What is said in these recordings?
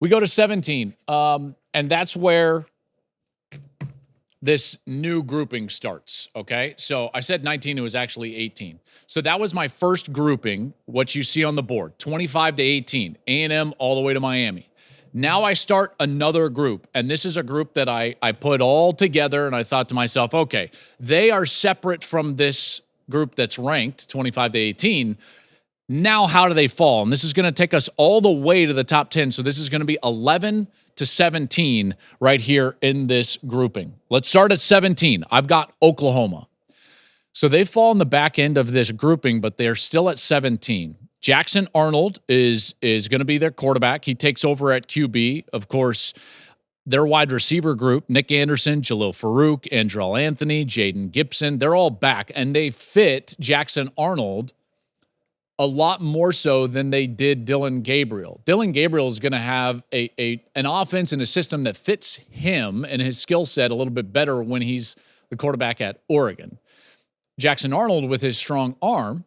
We go to 17, and that's where this new grouping starts, okay? So I said 19, it was actually 18. So that was my first grouping, what you see on the board, 25 to 18, A&M all the way to Miami. Now I start another group, and this is a group that I put all together, and I thought to myself, okay, they are separate from this group that's ranked 25 to 18. Now, how do they fall? And this is going to take us all the way to the top 10. So this is going to be 11 to 17 right here in this grouping. Let's start at 17. I've got Oklahoma. So they fall in the back end of this grouping, but they're still at 17. Jackson Arnold is going to be their quarterback. He takes over at QB. Of course, their wide receiver group, Nick Anderson, Jalil Farouk, Andrell Anthony, Jaden Gibson, they're all back, and they fit Jackson Arnold a lot more so than they did Dylan Gabriel. Dylan Gabriel is going to have an offense and a system that fits him and his skill set a little bit better when he's the quarterback at Oregon. Jackson Arnold, with his strong arm,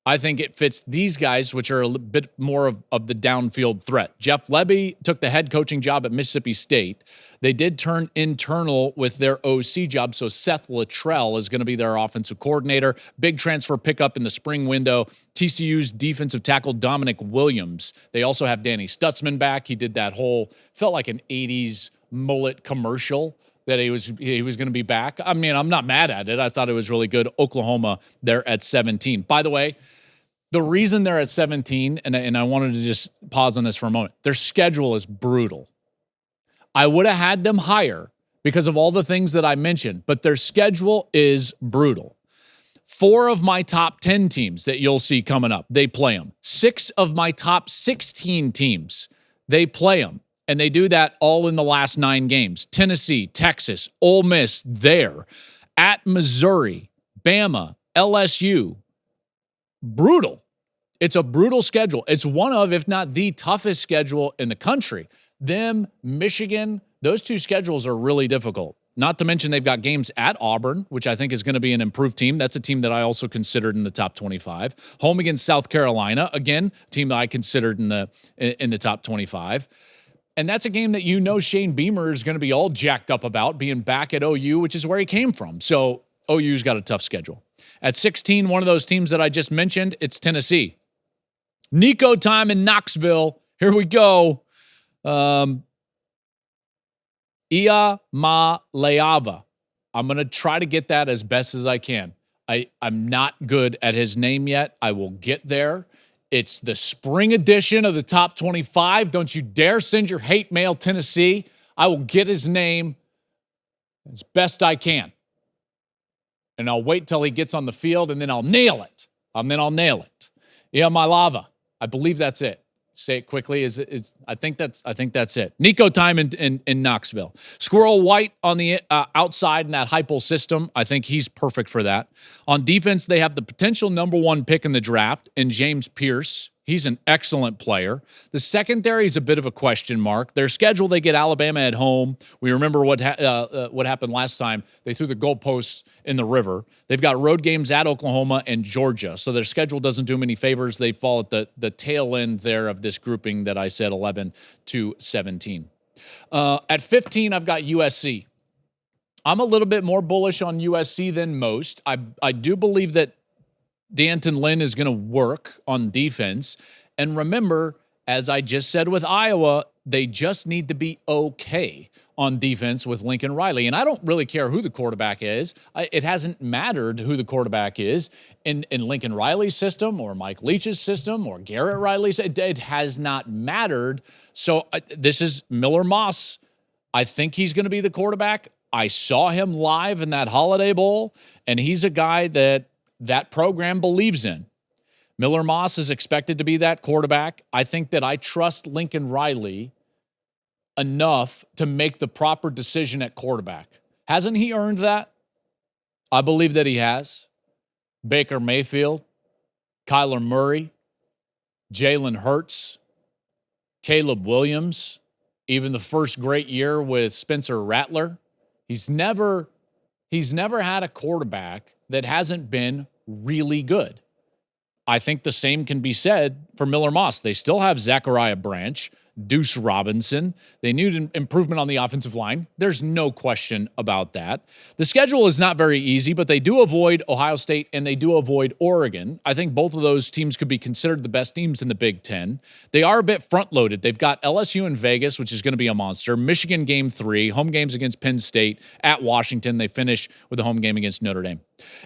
I think it fits these guys, which are a bit more of the downfield threat. Jeff Lebby took the head coaching job at Mississippi State. They did turn internal with their OC job, so Seth Luttrell is going to be their offensive coordinator. Big transfer pickup in the spring window. TCU's defensive tackle Dominic Williams. They also have Danny Stutzman back. He did that whole, felt like an 80s mullet commercial that he was going to be back. I mean, I'm not mad at it. I thought it was really good. Oklahoma, they're at 17. By the way, the reason they're at 17, and I wanted to just pause on this for a moment, their schedule is brutal. I would have had them higher because of all the things that I mentioned, but their schedule is brutal. 4 of my top 10 teams that you'll see coming up, they play them. 6 of my top 16 teams, they play them. And they do that all in the last 9 games. Tennessee, Texas, Ole Miss, there. At Missouri, Bama, LSU. Brutal. It's a brutal schedule. It's one of, if not the toughest schedule in the country. Them, Michigan, those 2 schedules are really difficult. Not to mention they've got games at Auburn, which I think is going to be an improved team. That's a team that I also considered in the top 25. Home against South Carolina, again, a team that I considered in the top 25. And that's a game that Shane Beamer is going to be all jacked up about, being back at OU, which is where he came from. So OU's got a tough schedule. At 16, one of those teams that I just mentioned, it's Tennessee. Nico time in Knoxville. Here we go. Ia Ma Leava. I'm going to try to get that as best as I can. I'm not good at his name yet. I will get there. It's the spring edition of the top 25. Don't you dare send your hate mail, Tennessee. I will get his name as best I can. And I'll wait till he gets on the field, and then I'll nail it. Yeah, my lava. I believe that's it. Say it quickly. I think that's it. Nico time in Knoxville. Squirrel White on the outside in that Heupel system. I think he's perfect for that. On defense, they have the potential number 1 pick in the draft in James Pierce. He's an excellent player. The secondary is a bit of a question mark. Their schedule, they get Alabama at home. We remember what happened last time. They threw the goalposts in the river. They've got road games at Oklahoma and Georgia. So their schedule doesn't do them any favors. They fall at the tail end there of this grouping that I said 11 to 17. At 15, I've got USC. I'm a little bit more bullish on USC than most. I do believe that D'Anton Lynn is going to work on defense. And remember, as I just said with Iowa, they just need to be okay on defense with Lincoln Riley. And I don't really care who the quarterback is. It hasn't mattered who the quarterback is in Lincoln Riley's system or Mike Leach's system or Garrett Riley's. It has not mattered. So this is Miller Moss. I think he's going to be the quarterback. I saw him live in that Holiday Bowl, and he's a guy that program believes in. Miller Moss is expected to be that quarterback. I think that I trust Lincoln Riley enough to make the proper decision at quarterback. Hasn't he earned that? I believe that he has. Baker Mayfield, Kyler Murray, Jalen Hurts, Caleb Williams, even the first great year with Spencer Rattler. He's never had a quarterback that hasn't been really good. I think the same can be said for Miller Moss. They still have Zachariah Branch. Deuce Robinson. They need an improvement on the offensive line. There's no question about that. The schedule is not very easy, but they do avoid Ohio State and they do avoid Oregon. I think both of those teams could be considered the best teams in the Big Ten. They are a bit front-loaded. They've got LSU in Vegas, which is going to be a monster. Michigan Game 3, home games against Penn State, at Washington. They finish with a home game against Notre Dame.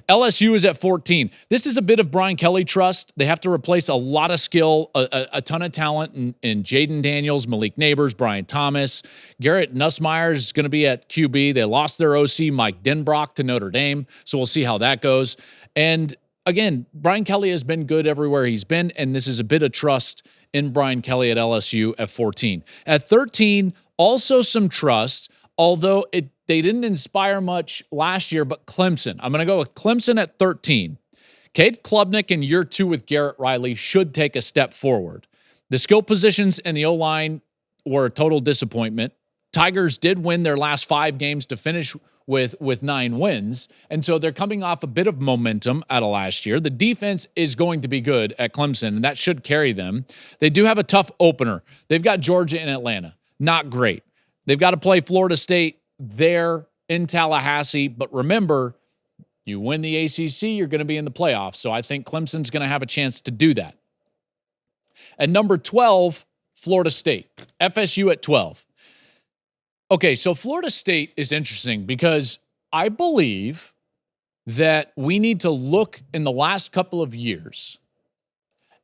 LSU is at 14. This is a bit of Brian Kelly trust. They have to replace a lot of skill, a ton of talent in Jaden Daniels, Malik Neighbors, Brian Thomas. Garrett Nussmeier is going to be at QB. They lost their OC, Mike Denbrock, to Notre Dame, so we'll see how that goes. And again, Brian Kelly has been good everywhere he's been, and this is a bit of trust in Brian Kelly at LSU at 14. At 13, also some trust, although they didn't inspire much last year, but Clemson. I'm going to go with Clemson at 13. Cade Klubnik in year 2 with Garrett Riley should take a step forward. The skill positions and the O-line were a total disappointment. Tigers did win their last 5 games to finish with 9 wins, and so they're coming off a bit of momentum out of last year. The defense is going to be good at Clemson, and that should carry them. They do have a tough opener. They've got Georgia and Atlanta. Not great. They've got to play Florida State there in Tallahassee, but remember, you win the ACC, you're going to be in the playoffs, so I think Clemson's going to have a chance to do that. At number 12, Florida State. FSU at 12. Okay, so Florida State is interesting because I believe that we need to look in the last couple of years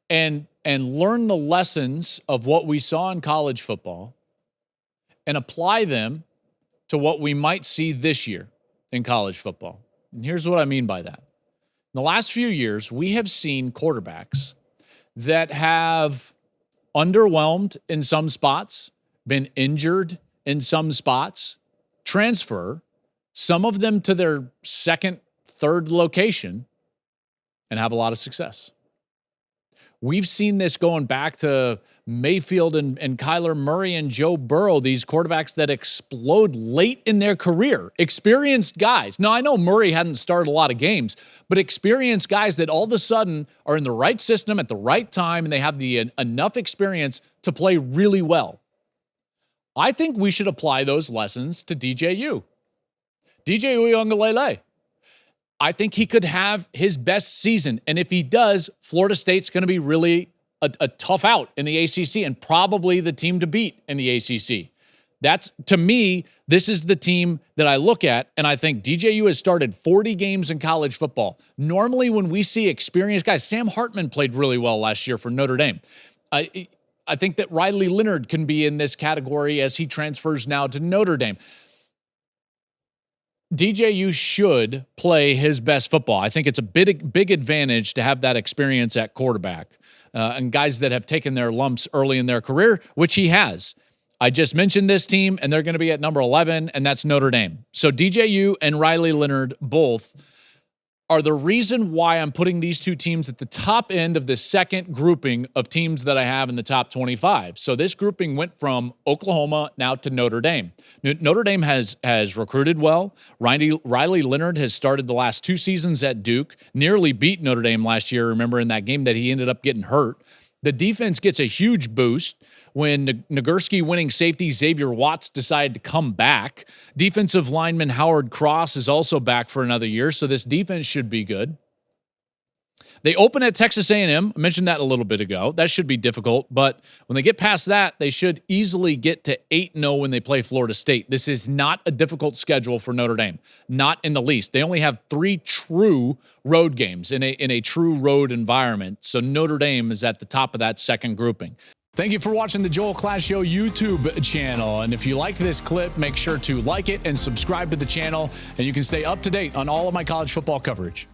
and learn the lessons of what we saw in college football and apply them to what we might see this year in college football. And here's what I mean by that. In the last few years, we have seen quarterbacks that have underwhelmed in some spots, been injured in some spots, transfer, some of them to their second, third location, and have a lot of success. We've seen this going back to Mayfield and Kyler Murray and Joe Burrow, these quarterbacks that explode late in their career. Experienced guys. Now, I know Murray hadn't started a lot of games, but experienced guys that all of a sudden are in the right system at the right time, and they have enough experience to play really well. I think we should apply those lessons to DJU. DJ Uiagalelei. I think he could have his best season. And if he does, Florida State's going to be really a tough out in the ACC and probably the team to beat in the ACC. That's, to me, this is the team that I look at, and I think DJU has started 40 games in college football. Normally, when we see experienced guys, Sam Hartman played really well last year for Notre Dame. I think that Riley Leonard can be in this category as he transfers now to Notre Dame. DJU should play his best football. I think it's a big advantage to have that experience at quarterback and guys that have taken their lumps early in their career, which he has. I just mentioned this team, and they're going to be at number 11, and that's Notre Dame. So DJU and Riley Leonard both are the reason why I'm putting these two teams at the top end of the second grouping of teams that I have in the top 25. So this grouping went from Oklahoma now to Notre Dame. Notre Dame has recruited well. Riley Leonard has started the last 2 seasons at Duke, nearly beat Notre Dame last year, remember, in that game that he ended up getting hurt. The defense gets a huge boost when Nagurski winning safety Xavier Watts decided to come back. Defensive lineman Howard Cross is also back for another year, so this defense should be good. They open at Texas A&M. I mentioned that a little bit ago. That should be difficult, but when they get past that, they should easily get to 8-0 when they play Florida State. This is not a difficult schedule for Notre Dame, not in the least. They only have 3 true road games in a true road environment, so Notre Dame is at the top of that second grouping. Thank you for watching the Joel Klatt Show YouTube channel. And if you liked this clip, make sure to like it and subscribe to the channel, and you can stay up to date on all of my college football coverage.